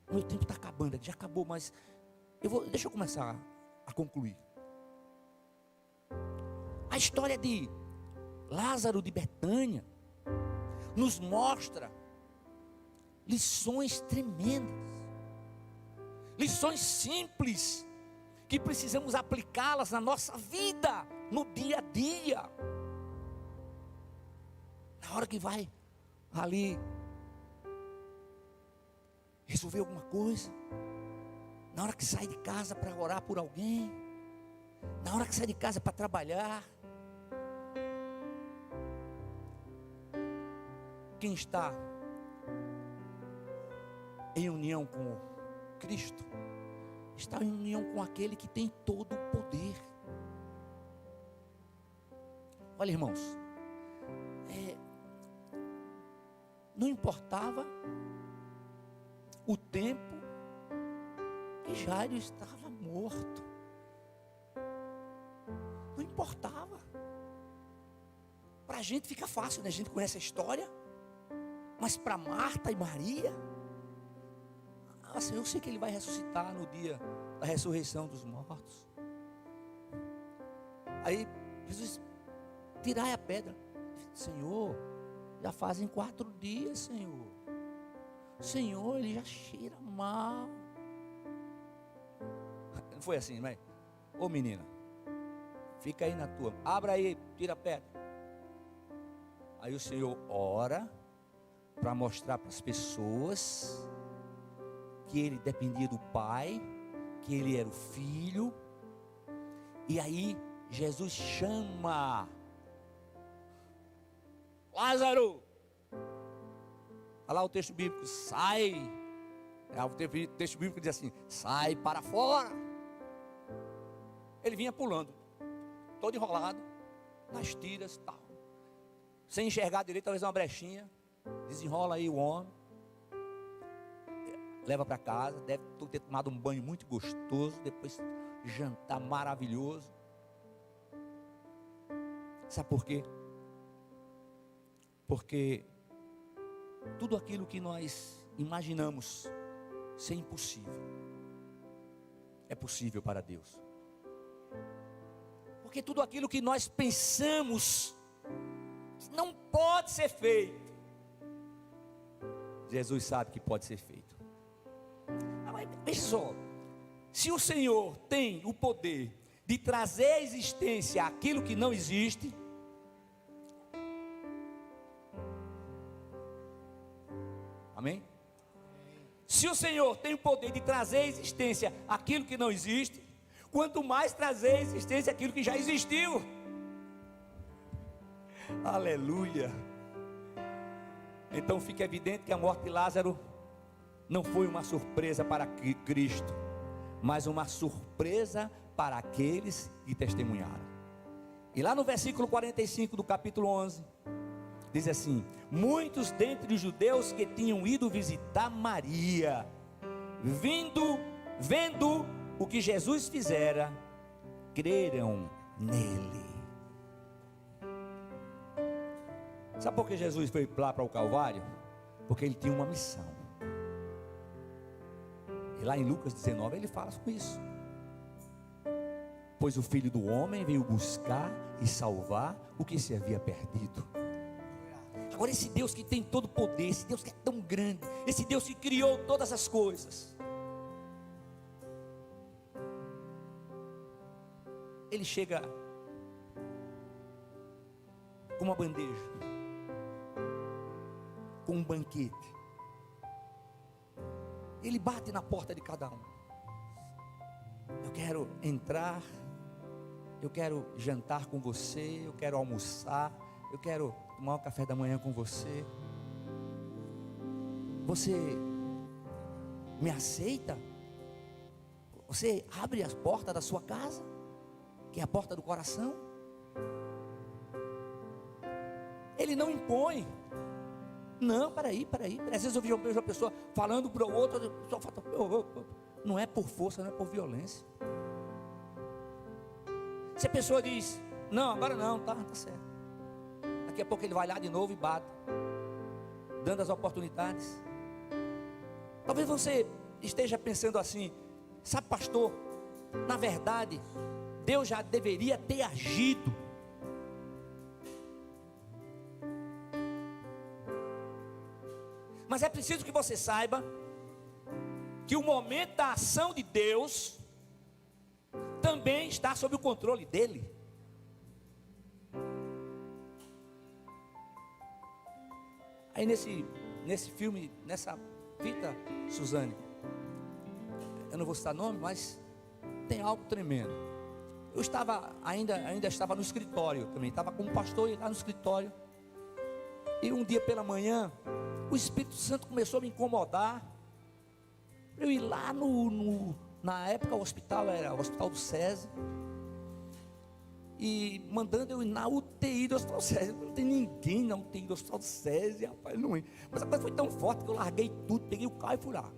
o meu tempo está acabando, já acabou, mas deixa eu começar a concluir. A história de Lázaro de Betânia nos mostra lições tremendas, lições simples, que precisamos aplicá-las na nossa vida, no dia a dia. Na hora que vai ali resolver alguma coisa, na hora que sai de casa para orar por alguém, na hora que sai de casa para trabalhar. Quem está em união com Cristo, está em união com aquele que tem todo o poder. Olha, irmãos, não importava o tempo que Jairo estava morto, não importava. Para a gente fica fácil, né? A gente conhece a história. Mas para Marta e Maria, eu sei que Ele vai ressuscitar no dia da ressurreição dos mortos. Aí Jesus, tirai a pedra. Senhor, já fazem 4 dias, Senhor. Senhor, ele já cheira mal. Não foi assim, mas ô menina, fica aí na tua, abra aí, tira a pedra. Aí o Senhor ora para mostrar para as pessoas que Ele dependia do Pai, que Ele era o Filho. E aí Jesus chama Lázaro. Olha lá o texto bíblico, sai. O texto bíblico diz assim, sai para fora. Ele vinha pulando, todo enrolado, nas tiras, tal, sem enxergar direito, talvez uma brechinha. Desenrola aí o homem. leva para casa, deve ter tomado um banho muito gostoso, depois jantar maravilhoso. Sabe por quê? Porque tudo aquilo que nós imaginamos ser impossível, é possível para Deus. Porque tudo aquilo que nós pensamos não pode ser feito, Jesus sabe que pode ser feito. Mas veja só, se o Senhor tem o poder de trazer à existência aquilo que não existe, amém? Se o Senhor tem o poder de trazer à existência aquilo que não existe, quanto mais trazer à existência aquilo que já existiu. Aleluia. Então fica evidente que a morte de Lázaro não foi uma surpresa para Cristo, mas uma surpresa para aqueles que testemunharam. E lá no versículo 45 do capítulo 11, diz assim: muitos dentre os judeus que tinham ido visitar Maria, vendo o que Jesus fizera, creram nele. Sabe por que Jesus foi lá para o Calvário? Porque ele tinha uma missão. E lá em Lucas 19 ele fala com isso. Pois o Filho do Homem veio buscar e salvar o que se havia perdido. Agora esse Deus que tem todo o poder, esse Deus que é tão grande, esse Deus que criou todas as coisas, ele chega com uma bandeja, com um banquete. Ele bate na porta de cada um. Eu quero entrar, eu quero jantar com você, eu quero almoçar, eu quero tomar um café da manhã com você. Você me aceita? Você abre as portas da sua casa, que é a porta do coração. Ele não impõe. Não, peraí. Às vezes eu vejo uma pessoa falando para o outro, só fala, não é por força, não é por violência. Se a pessoa diz, não, agora não, tá certo. Daqui a pouco ele vai lá de novo e bate, dando as oportunidades. Talvez você esteja pensando assim, sabe, pastor, na verdade, Deus já deveria ter agido. Mas é preciso que você saiba que o momento da ação de Deus também está sob o controle dele. Aí nesse filme, nessa fita, Suzane, eu não vou citar nome, mas tem algo tremendo. Eu estava ainda estava no escritório também, estava como pastor lá no escritório. E um dia pela manhã, o Espírito Santo começou a me incomodar. Eu ir lá na época o hospital era o Hospital do SESI, e mandando eu ir na UTI do Hospital do SESI. Não tem ninguém na UTI do Hospital do SESI, rapaz, não é. Mas a coisa foi tão forte que eu larguei tudo, peguei o carro e fui lá.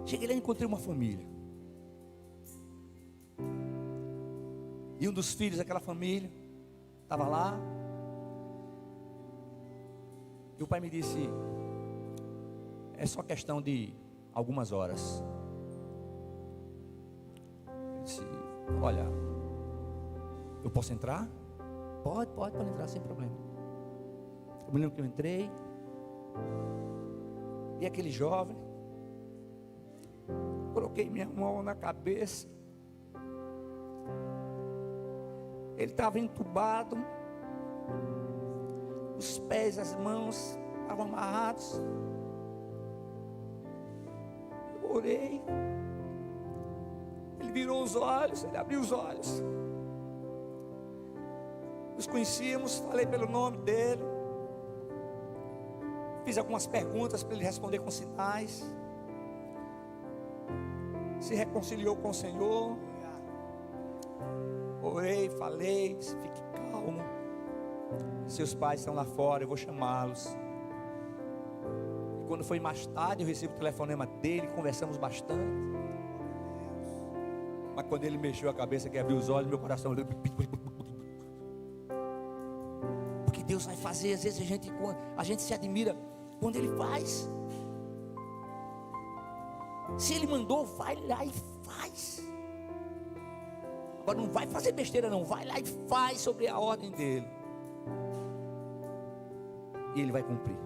Cheguei lá e encontrei uma família. E um dos filhos daquela família estava lá. E o pai me disse, é só questão de algumas horas. Eu disse, olha, eu posso entrar? Pode entrar sem problema. Eu me lembro que eu entrei, e aquele jovem, coloquei minha mão na cabeça. Ele estava entubado, os pés, as mãos estavam amarrados. Eu orei, ele virou os olhos, ele abriu os olhos. Nos conhecíamos, falei pelo nome dele, fiz algumas perguntas para ele responder com sinais. Se reconciliou com o Senhor. Orei, falei, disse, fique calmo. Seus pais estão lá fora, eu vou chamá-los. quando foi mais tarde, eu recebi o telefonema dele, conversamos bastante. Mas quando ele mexeu a cabeça, que abriu os olhos, meu coração... Porque Deus vai fazer, às vezes a gente se admira quando Ele faz. Se Ele mandou, vai lá e faz. Agora não vai fazer besteira não, vai lá e faz sobre a ordem dEle. E Ele vai cumprir.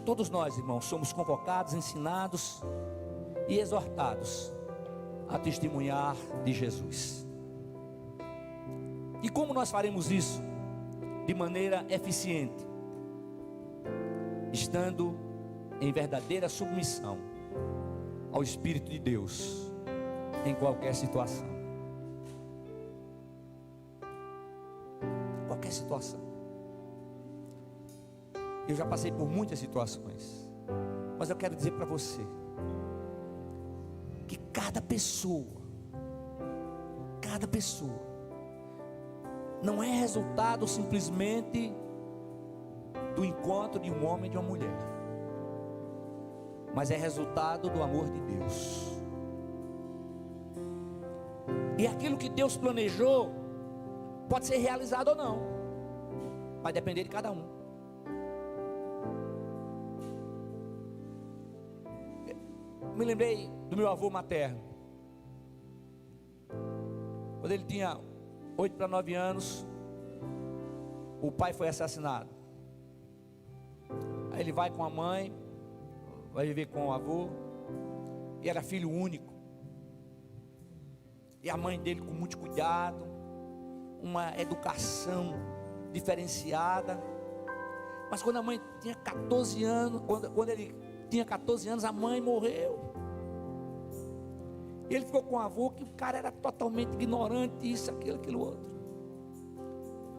Todos nós, irmãos, somos convocados, ensinados e exortados a testemunhar de Jesus. E como nós faremos isso? De maneira eficiente, estando em verdadeira submissão ao Espírito de Deus, em qualquer situação. Qualquer situação. Eu já passei por muitas situações, mas eu quero dizer para você, que cada pessoa, não é resultado simplesmente do encontro de um homem e de uma mulher, mas é resultado do amor de Deus. E aquilo que Deus planejou pode ser realizado ou não, vai depender de cada um. Me lembrei do meu avô materno. Quando ele tinha 8 para 9 anos, o pai foi assassinado. Aí ele vai com a mãe, vai viver com o avô, e era filho único. E a mãe dele com muito cuidado, uma educação diferenciada. Mas quando a mãe tinha 14 anos, quando ele tinha 14 anos, a mãe morreu. E ele ficou com o avô, que o cara era totalmente ignorante, isso, aquilo outro.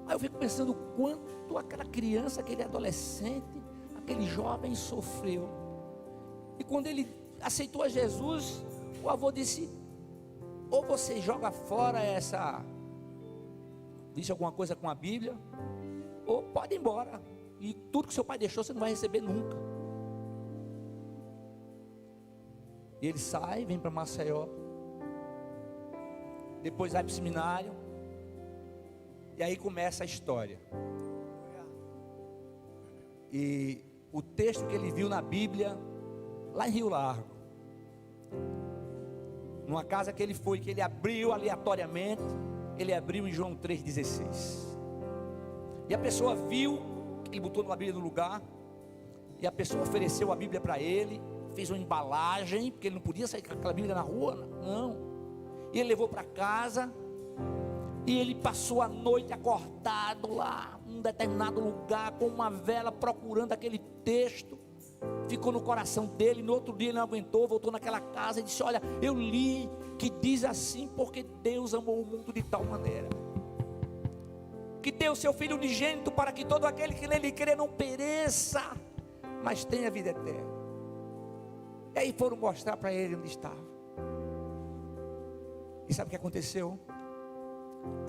Aí eu fico pensando o quanto aquela criança, aquele adolescente, aquele jovem sofreu. E quando ele aceitou a Jesus, o avô disse: ou você joga fora disse alguma coisa com a Bíblia, ou pode ir embora, e tudo que seu pai deixou você não vai receber nunca. E ele sai, vem para Maceió, depois vai para o seminário, e aí começa a história. E o texto que ele viu na Bíblia, lá em Rio Largo, numa casa que ele foi, que ele abriu aleatoriamente, ele abriu em João 3,16. E a pessoa viu, ele botou uma Bíblia no lugar, e a pessoa ofereceu a Bíblia para ele, fez uma embalagem, porque ele não podia sair com aquela Bíblia na rua, não. E ele levou para casa, e ele passou a noite acordado lá, num determinado lugar, com uma vela, procurando aquele texto. Ficou no coração dele. No outro dia ele não aguentou, voltou naquela casa e disse: olha, eu li que diz assim, porque Deus amou o mundo de tal maneira, que deu seu Filho unigênito, para que todo aquele que nele crê não pereça, mas tenha vida eterna. E aí foram mostrar para ele onde estava. E sabe o que aconteceu?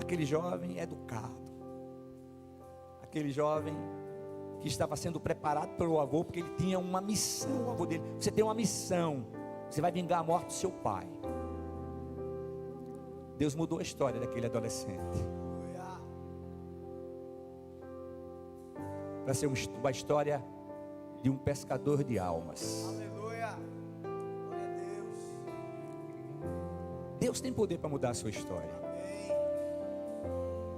Aquele jovem educado, aquele jovem que estava sendo preparado pelo avô, porque ele tinha uma missão. O avô dele: você tem uma missão, você vai vingar a morte do seu pai. Deus mudou a história daquele adolescente para ser uma história de um pescador de almas. Aleluia. Glória a Deus. Deus tem poder para mudar a sua história.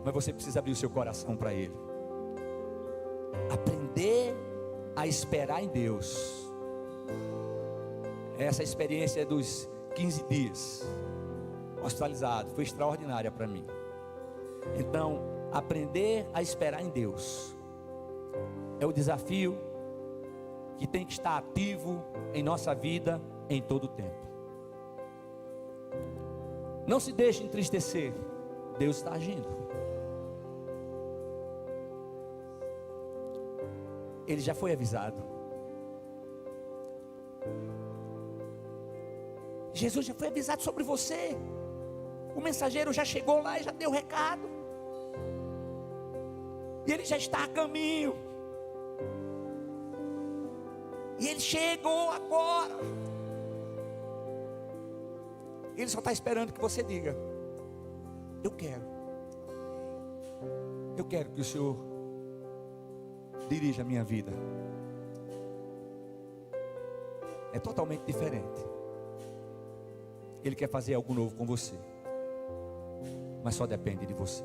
Mas você precisa abrir o seu coração para Ele. Aprender a esperar em Deus. Essa experiência dos 15 dias hospitalizado foi extraordinária para mim. Então, aprender a esperar em Deus é o desafio que tem que estar ativo em nossa vida em todo o tempo. Não se deixe entristecer. Deus está agindo. Ele já foi avisado. Jesus já foi avisado sobre você. O mensageiro já chegou lá e já deu o recado. E ele já está a caminho. E Ele chegou agora. Ele só está esperando que você diga: eu quero. Eu quero que o Senhor dirija a minha vida. É totalmente diferente. Ele quer fazer algo novo com você, mas só depende de você.